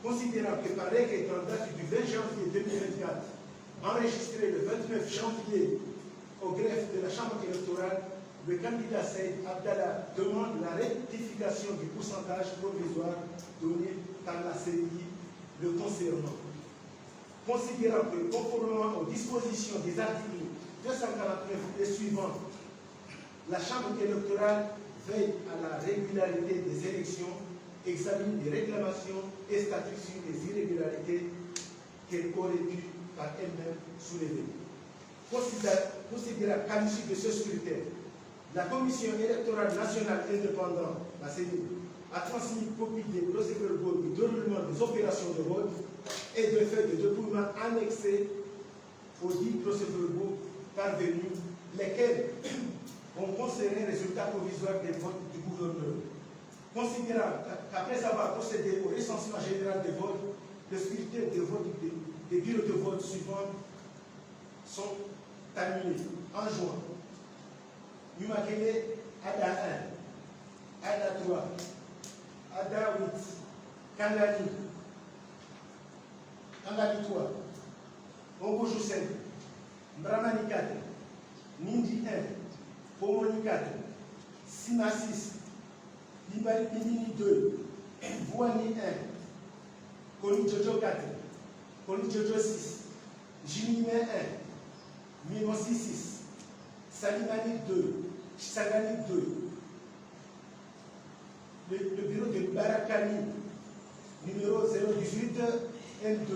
considérant que par règle en date du 20 janvier 2024, enregistré le 29 janvier au greffe de la Chambre électorale, le candidat Saïd Abdallah demande la rectification du pourcentage provisoire donné par la CEI le concernant. Considérant que, conformément aux dispositions des articles 249 et suivants, la Chambre électorale veille à la régularité des élections, examine des réclamations et statue sur les irrégularités qu'elle aurait pu par elle-même soulever. Considérant qu'à l'issue de ce scrutin, la Commission électorale nationale indépendante, la CENI, a transmis copie des procès-verbaux du déroulement des opérations de vote et de faits de dépouillement annexés aux dits procès-verbaux parvenus, lesquels ont concerné les résultats provisoires des votes du gouverneur. Considérant qu'après avoir procédé au recensement général des votes, le scrutin des votes des bureaux de vote suivants sont terminés en juin. Numakele, Ada 1, Ada 3, Ada 8, Kangani, Kangani 3, Ongojo 5, Mbramani 4, Nindi 1, Pomoni 4, Sima 6, Libini 2, Bouani 1, Koni Jojo 4, Koni Jojo 6, Jimime 1, Mimosi 6, Salimani 2, Sagani 2, le bureau de Barakani, numéro 018 N2,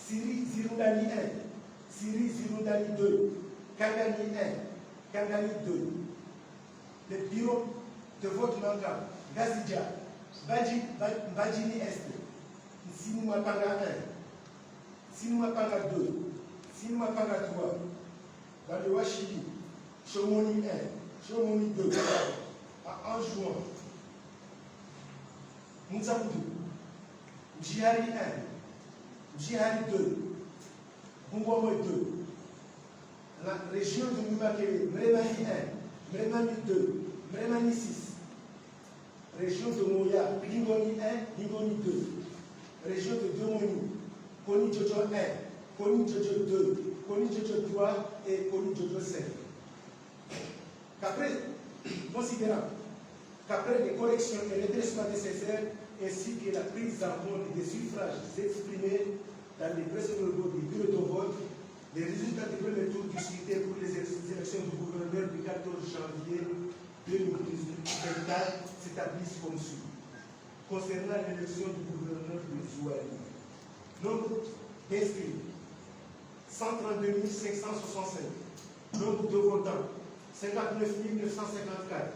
Siri Zirundani 1, Siri Zirundani 2, Kangani 1, Kangani 2, le bureau de vote manquant, Gazidja, Bajini Est, Sinouapanga 1, Sinouapanga 2, Sinouapanga 3, Balewachili, Chomoni 1, Chomoni 2, à Anjouan, Moutsaoudou, Djihari 1, Djihari 2, Bungwamo 2, la région de Numakele, Mremani 1, Mremani 2, Mremani 6, région de Moya, Lingoni 1, Lingoni 2, région de Domoni, Koni Jojo 1, Koni Jojo 2, Koni Jojo 3 et Koni Jojo 5. Considérant qu'après les corrections et les redressements nécessaires, ainsi que la prise en compte des suffrages exprimés dans les procès-verbaux du bureau de vote, les résultats du premier tour du scrutin pour les élections du gouverneur du 14 janvier 2024 s'établissent comme suit. Concernant l'élection du gouverneur de Zouali, nombre d'inscrits 132 565, nombre de votants 59 954,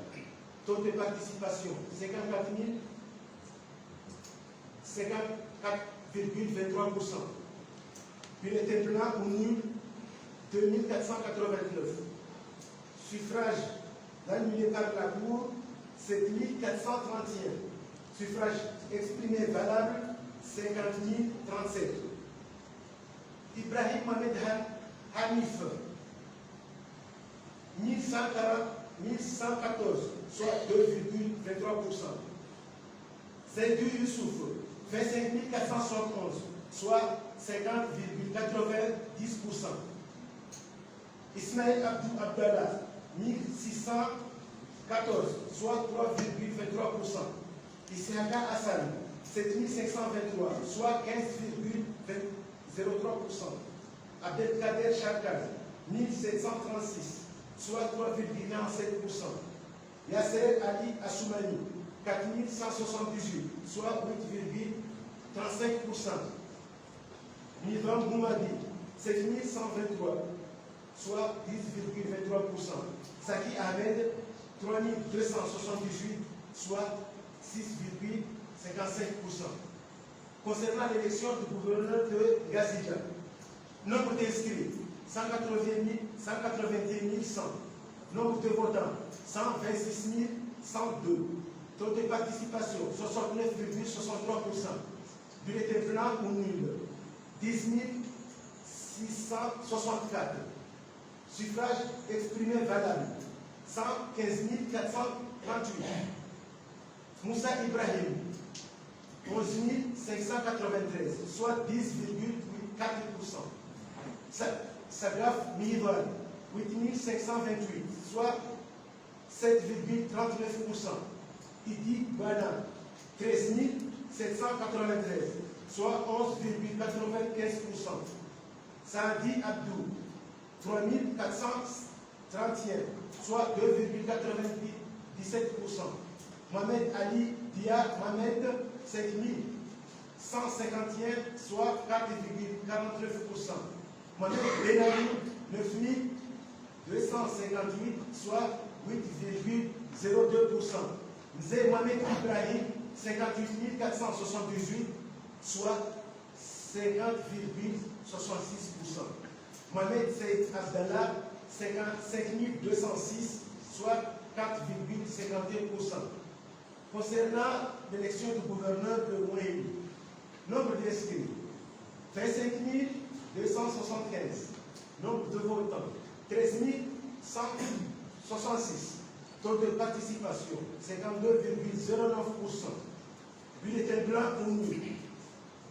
taux de participation 54 54,23%, bulletin blanc ou nul 2489, suffrage annulé par la Cour 7431, suffrage exprimé valable 50 037. Ibrahim Mohamed Hanif 1114, soit 2,23%. Zaidou Youssouf 25 471, soit 50,90%. Ismaël Abdou Abdallah 1614, soit 3,23%. Issaka Hassan 7523, soit 15,03%. Abdelkader Chakal 1736, soit 3,47%. Yasser Ali Assoumani 4178, soit 8,35%. Nivan Boumadi 7123, soit 10,23%. Saki Ahmed 3278, soit 6,55%. Concernant l'élection du gouverneur de Gazidja, nombre d'inscrits 181 100, nombre de votants 126 102, taux de participation 69,63%, bulletin blanc ou nul 10 664, suffrage exprimé valable 115 438. Moussa Ibrahim 11 593, soit 10,4%. Sagraf Mihidouane, 8 528, soit 7,39%. Idi Bana, 13 793, soit 11,95%. Sadi Abdou, 3 431, soit 2,97%. Mohamed Ali Dia Mohamed, 5 151, soit 4,49%. Mohamed Benali, 9 258, soit 8,02%. Mzé Mohamed Ibrahim, 58 478, soit 50,66%. Mohamed Saïd Abdallah, 55 206, soit 4,51%. Concernant l'élection du gouverneur de Moïse, nombre d'inscrits, 25 275. Nombre de votants, 13 166. Taux de participation, 52,09%. Bulletin blanc ou nul,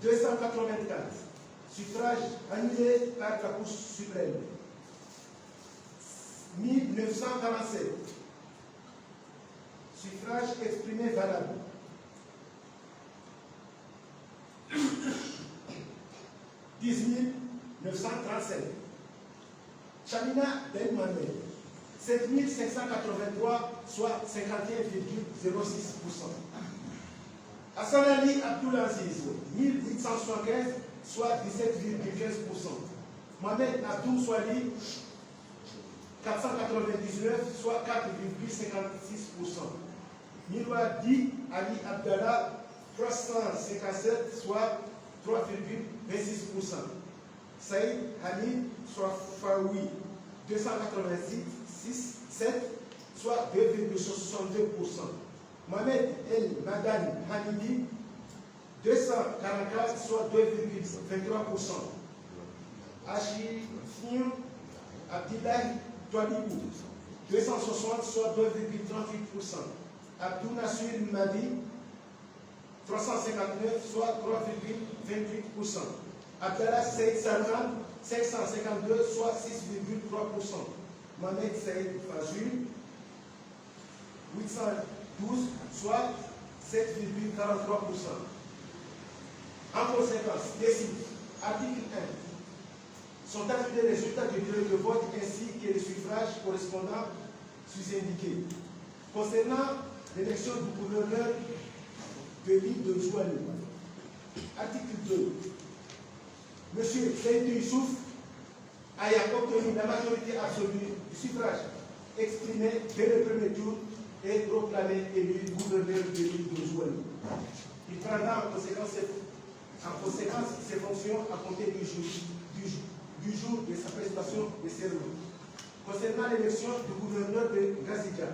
284. Suffrage annulé par la Cour suprême, 1947. Suffrage exprimé valable, 10 935. Chamina Ben Mohamed, 7 583, soit 51,06%. Hassan Ali Abdoulaziz, 1875, soit 17,15%. Mohamed Abdou Swali, 499, soit 4,56%. Mirwadi Ali Abdallah, 357, soit 3,26%. Saïd Hamid Faoui, 286, 7, soit 2,62%. Mohamed El Madani Hamidi, 244, soit 2,23%. Achifim Abdillahi Toualibou, 260, soit 2,38%. Abdou Nassir Madi, 359, soit 3,28%. Abdallah Saïd Salman, 552, soit 6,3%. Mohamed Saïd Fazul, 812, soit 7,43%. En conséquence, décide, article 1, sont ajoutés les résultats du bureau de vote ainsi que les suffrages correspondants sous-indiqués. Concernant l'élection du gouverneur de l'île de Jouani, article 2, M. Seydou Youssouf a obtenu la majorité absolue du suffrage exprimé dès le premier tour et proclamé élu gouverneur de l'île de Jouani. Il prendra en conséquence ses fonctions à compter du jour de sa prestation de serment. Concernant l'élection du gouverneur de Gazidja,